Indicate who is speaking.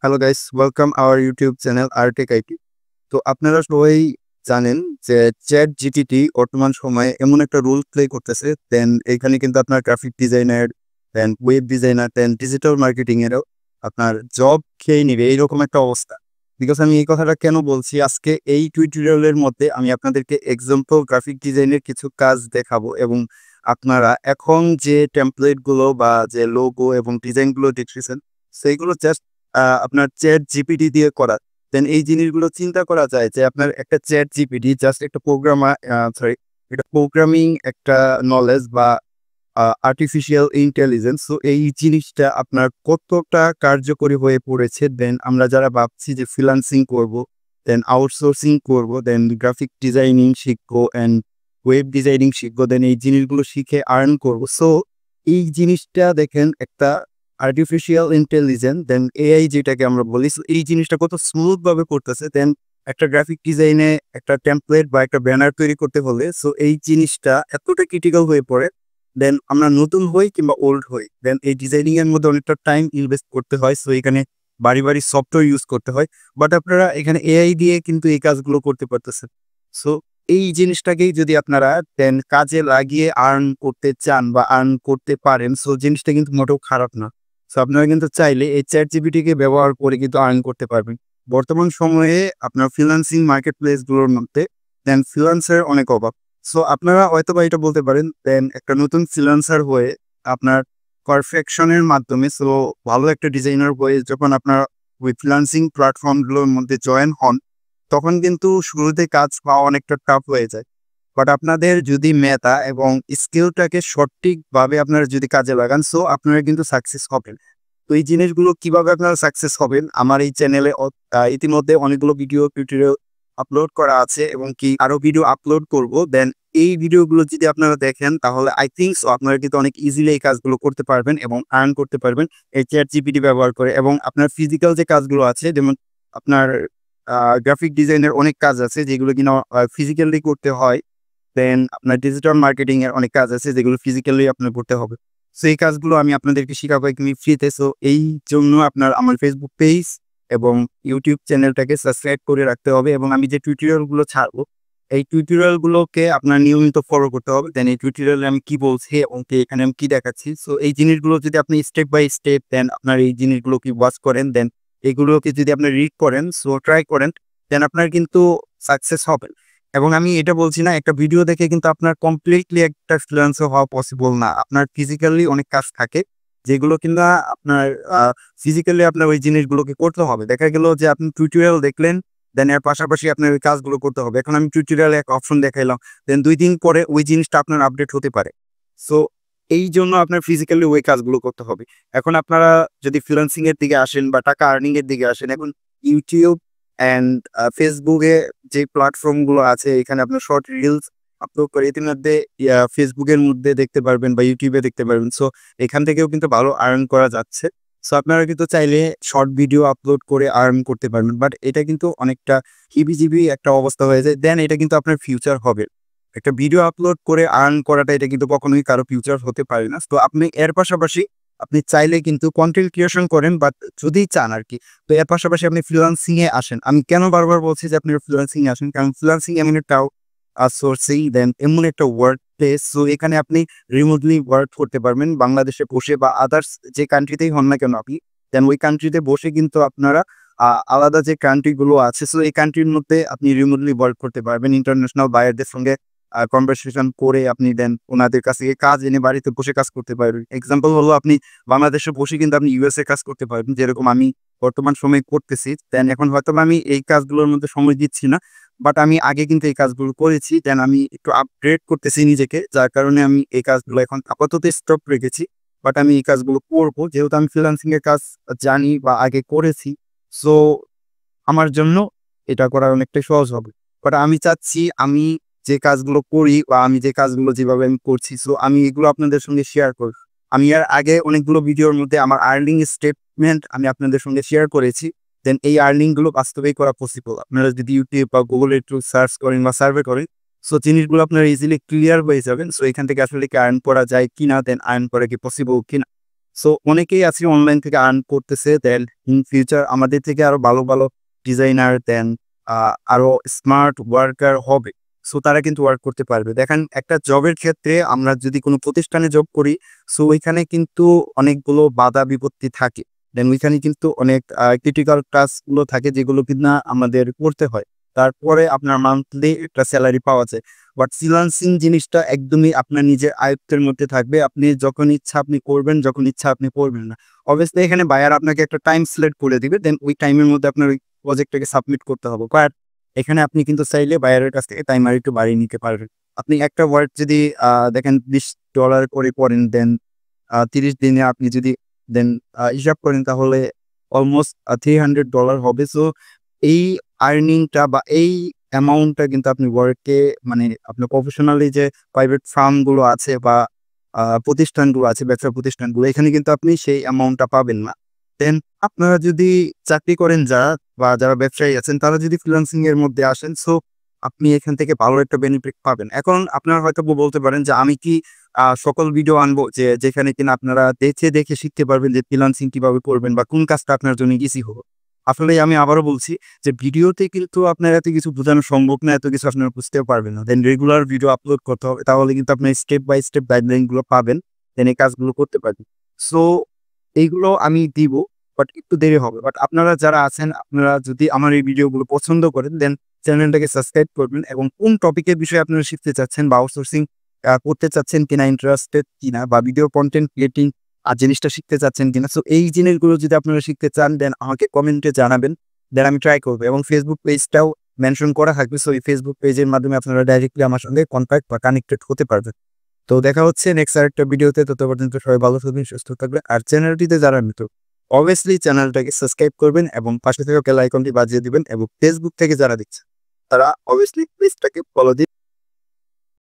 Speaker 1: Hello guys, welcome our YouTube channel Artech IT. তো আপনারা সবাই জানেন যে চ্যাট জিটিটি বর্তমান সময়ে এমন একটা রোল প্লে করতেছে। দেন এখানে কিন্তু আপনার গ্রাফিক ডিজাইনার, দেন ওয়েব ডিজাইনার, দেন ডিজিটাল মার্কেটিং এরও আপনার জব খেয়ে নিবে এইরকম একটা অবস্থা। বিকজ আমি এই কথাটা কেন বলছি, আজকে এই টিউটোরিয়ালের মধ্যে আমি আপনাদেরকে এক্সাম্পল গ্রাফিক ডিজাইনের কিছু কাজ দেখাবো এবং আপনারা এখন যে টেমপ্লেটগুলো বা যে লোগো এবং ডিজাইনগুলো দেখতেছেন সেইগুলো জাস্ট আপনার চ্যাট জিপিটি দিয়ে করা। দেন এই জিনিসগুলো চিন্তা করা যায় যে আপনার একটা চ্যাট জিপিটি জাস্ট একটা একটা প্রোগ্রামিং একটা নলেজ বা আর্টিফিশিয়াল ইন্টেলিজেন্স। সো এই জিনিসটা আপনার কতটা কার্যকরী হয়ে পড়েছে। দেন আমরা যারা ভাবছি যে ফ্রিল্যান্সিং করব, দেন আউটসোর্সিং করব, দেন গ্রাফিক ডিজাইনিং শিখবো অ্যান্ড ওয়েব ডিজাইনিং শিখবো, দেন এই জিনিসগুলো শিখে আর্ন করব। সো এই জিনিসটা দেখেন একটা আর্টিফিশিয়াল ইন্টেলিজেন্স, দেন এআই যেটাকে আমরা বলি, সো এই জিনিসটা কত স্মুথ ভাবে করতেছে। দেন একটা গ্রাফিক ডিজাইনে একটা টেমপ্লেট বা একটা ব্যানার তৈরি করতে হলে সো এই জিনিসটা এতটা ক্রিটিক্যাল হয়ে পড়ে। দেন আমরা নতুন হই কিংবা ওল্ড হই, দেন এই ডিজাইনিং এর মধ্যে অনেকটা টাইম ইনভেস্ট করতে হয়। সো এখানে বাড়ি বাড়ি সফটওয়্যার ইউজ করতে হয়। বাট আপনারা এখানে এআই দিয়ে কিন্তু এই কাজগুলো করতে পারতেছেন। সো এই জিনিসটাকেই যদি আপনারা দেন কাজে লাগিয়ে আর্ন করতে চান বা আর্ন করতে পারেন, সো জিনিসটা কিন্তু মোটেও খারাপ না। সো আপনারা কিন্তু চাইলে এই চ্যাট জিপিটিকে ব্যবহার করে কিন্তু আর্ন করতে পারবেন। বর্তমান সময়ে আপনার ফ্রিল্যান্সিং মার্কেট প্লেসগুলোর মধ্যে দেন ফ্রিল্যান্সার অনেক অভাব। সো আপনারা হয়তোবা এটা বলতে পারেন, দেন একটা নতুন ফ্রিল্যান্সার হয়ে আপনার পারফেকশনের মাধ্যমে সো ভালো একটা ডিজাইনার হয়ে যখন আপনার ওই ফ্রিল্যান্সিং প্ল্যাটফর্মগুলোর মধ্যে জয়েন হন, তখন কিন্তু শুরুতে কাজ পাওয়া অনেকটা টাফ হয়ে যায়। বাট আপনাদের যদি মেধা এবং স্কিলটাকে সঠিকভাবে আপনারা যদি কাজে লাগান, সো আপনারা কিন্তু সাকসেস হবেন। তো এই জিনিসগুলো কিভাবে আপনারা সাকসেস হবেন, আমার এই চ্যানেলে ইতিমধ্যে অনেকগুলো ভিডিও টিউটোরিয়াল আপলোড করা আছে এবং কি আরো ভিডিও আপলোড করব। দেন এই ভিডিওগুলো যদি আপনারা দেখেন তাহলে আই থিঙ্ক সো আপনারা কিন্তু অনেক ইজিলি এই কাজগুলো করতে পারবেন এবং আর্ন করতে পারবেন এই চ্যাট জিপিটি ব্যবহার করে। এবং আপনার ফিজিক্যাল যে কাজগুলো আছে, যেমন আপনার গ্রাফিক ডিজাইনের অনেক কাজ আছে যেগুলো কিনা ফিজিক্যালি করতে হয়। দেন আপনার ডিজিটাল মার্কেটিং এর অনেক কাজ আছে যেগুলো ফিজিক্যালি আপনার করতে হবে। সো এই কাজগুলো আমি আপনাদেরকে শিখাবো একদমই ফ্রিতে। সো এই জন্য আপনার আমার ফেসবুক পেজ এবং ইউটিউব চ্যানেলটাকে সাবস্ক্রাইব করে রাখতে হবে এবং আমি যে টিউটোরিয়াল গুলো ছাড়বো এই টিউটোরিয়াল গুলোকে আপনার নিয়মিত ফলো করতে হবে। দেন এই টিউটোরিয়ালে আমি কি বলছি এবং এখানে আমি কি দেখাচ্ছি, সো এই জিনিসগুলো যদি আপনি স্টেপ বাই স্টেপ দেন আপনার এই জিনিসগুলো কি ওয়াচ করেন, দেন এগুলোকে যদি আপনি রিড করেন, সো ট্রাই করেন, দেন আপনার কিন্তু সাকসেস হবেন। এবং আমি এটা বলছি না একটা ভিডিও দেখে কিন্তু আপনার কমপ্লিটলি একটা ফ্রিল্যান্সার হওয়া পসিবল না। আপনার ফিজিক্যালি অনেক কাজ থাকে যেগুলো কিনা আপনার ফিজিক্যালি আপনার ওই জিনিসগুলোকে করতে হবে। দেখা গেল যে আপনি টিউটোরিয়াল দেখলেন, দেন এর পাশাপাশি আপনার ওই কাজগুলো করতে হবে। এখন আমি টিউটোরিয়ালে এক অপশন দেখাইলাম, দেন 2 দিন পরে ওই জিনিসটা আপনার আপডেট হতে পারে। সো এই জন্য আপনার ফিজিক্যালি ওই কাজগুলো করতে হবে। এখন আপনারা যদি ফ্রিল্যান্সিং এর দিকে আসেন বা টাকা আর্নিং এর দিকে আসেন, এখন ইউটিউব অ্যান্ড ফেসবুকে যে প্ল্যাটফর্ম গুলো আছে এখানে আপনার শর্ট রিলস আপলোড করে ইতিমধ্যে ফেসবুকের মধ্যে দেখতে পারবেন বা ইউটিউবে দেখতে পারবেন। সো এখান থেকেও কিন্তু ভালো আর্ন করা যাচ্ছে। সো আপনারা কিন্তু চাইলে শর্ট ভিডিও আপলোড করে আর্ন করতে পারবেন। বাট এটা কিন্তু অনেকটা হিবিজিবি একটা অবস্থা হয়ে যায়। দেন এটা কিন্তু আপনার ফিউচার হবে। একটা ভিডিও আপলোড করে আর্ন করাটা এটা কিন্তু কখনোই কারো ফিউচার হতে পারে না। তো আপনি এর পাশাপাশি আপনি চাইলে কিন্তু কন্টেন্ট ক্রিয়েশন করেন, বাট যদি চান আর কি, তো এর পাশাপাশি আপনি ফ্রিল্যান্সিং এ আসেন। আমি কেন বারবার বলছি যে আপনি ফ্রিল্যান্সিং এ আসেন, কারণ ফ্রিল্যান্সিং এমন একটা সোর্সিং দেন এমন একটা ওয়ার্ক প্লেস, সো এখানে আপনি রিমোটলি ওয়ার্ক করতে পারবেন বাংলাদেশে বসে বা আদার্স যে কান্ট্রিতেই হন না কেন আপনি, দেন ওই কান্ট্রিতে বসে কিন্তু আপনারা আলাদা যে কান্ট্রি গুলো আছে, সো এই কান্ট্রির মধ্যে আপনি রিমোটলি ওয়ার্ক করতে পারবেন। ইন্টারন্যাশনাল বায়ারদের সঙ্গে কনভারসেশন করে আপনি দেন ওনাদের কাছ থেকে কাজ এনে বাড়িতে বসে কাজ করতে পারবেন। এক্সাম্পল হলো আপনি বাংলাদেশে বসে কিন্তু আপনি ইউএসএ কাজ করতে পারবেন, যেরকম আমি বর্তমান সময়ে করতেছি। দেন এখন হয়তো আমি এই কাজগুলোর মধ্যে সময় দিচ্ছি না, বাট আমি আগে কিন্তু এই কাজগুলো করেছি। দেন আমি একটু আপগ্রেড করতেছি নিজেকে, যার কারণে আমি এই কাজগুলো এখন আপাতত স্টপ রেখেছি। বাট আমি এই কাজগুলো করবো যেহেতু আমি ফ্রিল্যান্সিং এর কাজ জানি বা আগে করেছি। সো আমার জন্য এটা করা অনেকটাই সহজ হবে। বাট আমি চাচ্ছি আমি যে কাজগুলো করি বা আমি যে কাজগুলো যেভাবে আমি করছি, সো আমি এগুলো আপনাদের সঙ্গে শেয়ার করি। আমি এর আগে অনেকগুলো ভিডিওর মধ্যে আমার আর্নিং স্টেটমেন্ট আমি আপনাদের সঙ্গে শেয়ার করেছি। দেন এই আর্নিং গুলো বাস্তবেই করা পসিবল। আপনারা যদি ইউটিউব বা গুগলে একটু সার্চ করেন বা সার্ভে করেন, সো জিনিসগুলো আপনারা ইজিলি ক্লিয়ার হয়ে যাবেন। সো এখান থেকে আসলে কি আর্ন করা যায় কিনা, দেন আর্ন করা কি পসিবল কিনা। সো অনেকেই আছে অনলাইন থেকে আর্ন করতেছে। দেন ইন ফিউচার আমাদের থেকে আরো ভালো ভালো ডিজাইনার দেন আরো স্মার্ট ওয়ার্কার হবে। সো তারা কিন্তু ওয়ার্ক করতে পারবে। দেখেন একটা জবের ক্ষেত্রে আমরা যদি কোনো প্রতিষ্ঠানে জব করি, সো ওইখানে কিন্তু অনেকগুলো বাধা বিপত্তি থাকে। দেন ওইখানে কিন্তু অনেক ক্রিটিক্যাল টাস্কগুলো থাকে যেগুলো কিনা আমাদের করতে হয়। তারপরে আপনার মান্থলি একটা স্যালারি পাওয়া যায়। বাট ফ্রিল্যান্সিং জিনিসটা একদমই আপনার নিজের আয়ত্তের মধ্যে থাকবে। আপনি যখন ইচ্ছা আপনি করবেন, যখন ইচ্ছা আপনি করবেন না। অবভিয়াসলি এখানে বায়ার আপনাকে একটা টাইম সিলেক্ট করে দিবে। দেন ওই টাইমের মধ্যে আপনার ওই প্রজেক্টটাকে সাবমিট করতে হবে। বাট এখানে আপনি কিন্তু চাইলে বায়ারের কাছ থেকে টাইম আরেকটু বাড়িয়ে নিতে পারবেন। আপনি একটা ওয়ার্ক যদি দেখেন $20 করে করেন, দেন 30 দিনে আপনি যদি দেন হিসাব করেন তাহলে অলমোস্ট $300 হবে। সো এই আর্নিংটা বা এই অ্যামাউন্টটা কিন্তু আপনি ওয়ার্কে মানে আপনার প্রফেশনালি যে প্রাইভেট ফার্মগুলো আছে বা প্রতিষ্ঠানগুলো আছে, ব্যবসা প্রতিষ্ঠানগুলো, এখানে কিন্তু আপনি সেই অ্যামাউন্টটা পাবেন না। দেন আপনারা যদি চাকরি করেন যারা বা যারা ব্যবসায়ী আছেন তারা যদি ফ্রিল্যান্সিং এর মধ্যে আসেন, সো আপনি এখান থেকে ভালো একটা বেনিফিট পাবেন। এখন আপনারা হয়তো বলতে পারেন যে আমি কি সকল ভিডিও আনবো যেখানে কিনা আপনারা দেখে দেখে শিখতে পারবেন যে ফ্রিল্যান্সিং কিভাবে করবেন বা কোন কাজটা আপনার জন্য ইজি হবে। আসলে আমি আবারও বলছি যে ভিডিওতে কিন্তু আপনার এত কিছু বোঝানো সম্ভব না, এত কিছু আপনারা বুঝতেও পারবেন না। দেন রেগুলার ভিডিও আপলোড করতে হবে, তাহলে কিন্তু আপনি স্টেপ বাই স্টেপ গাইডলাইন গুলো পাবেন, দেন এই কাজগুলো করতে পারবেন। সো এইগুলো আমি দিব, বাট একটু দেরি হবে। বাট আপনারা যারা আছেন, আপনারা যদি আমার এই ভিডিওগুলো পছন্দ করেন, দেন চ্যানেলটাকে সাবস্ক্রাইব করবেন এবং কোন টপিকের বিষয়ে আপনারা শিখতে চাচ্ছেন বা আউটসোর্সিং করতে চাচ্ছেন কিনা, ইন্টারেস্টেড কিনা, বা ভিডিও কন্টেন্ট ক্রিয়েটিং জিনিসটা শিখতে চাচ্ছেন কিনা। সো এই জিনিসগুলো যদি আপনারা শিখতে চান, দেন আমাকে কমেন্টে জানাবেন, দেন আমি ট্রাই করবো। এবং ফেসবুক পেজটাও মেনশন করা থাকবে। সো এই ফেসবুক পেজের মাধ্যমে আপনারা ডাইরেক্টলি আমার সঙ্গে কন্ট্যাক্ট বা কানেক্টেড হতে পারবেন। তো দেখা হচ্ছে নেক্সট আরেকটা ভিডিওতে। তত পর্যন্ত সবাই ভালো থাকবেন, সুস্থ থাকবেন। আর চ্যানেলটিতে যারা নতুন, অবভিয়াসলি চ্যানেলটাকে সাবস্ক্রাইব করবেন এবং পাশে থাকা বেল আইকনটি বাজিয়ে দিবেন। এবং ফেসবুক থেকে যারা দেখছেন তারা অবভিয়াসলি পেজটাকে ফলো দিন।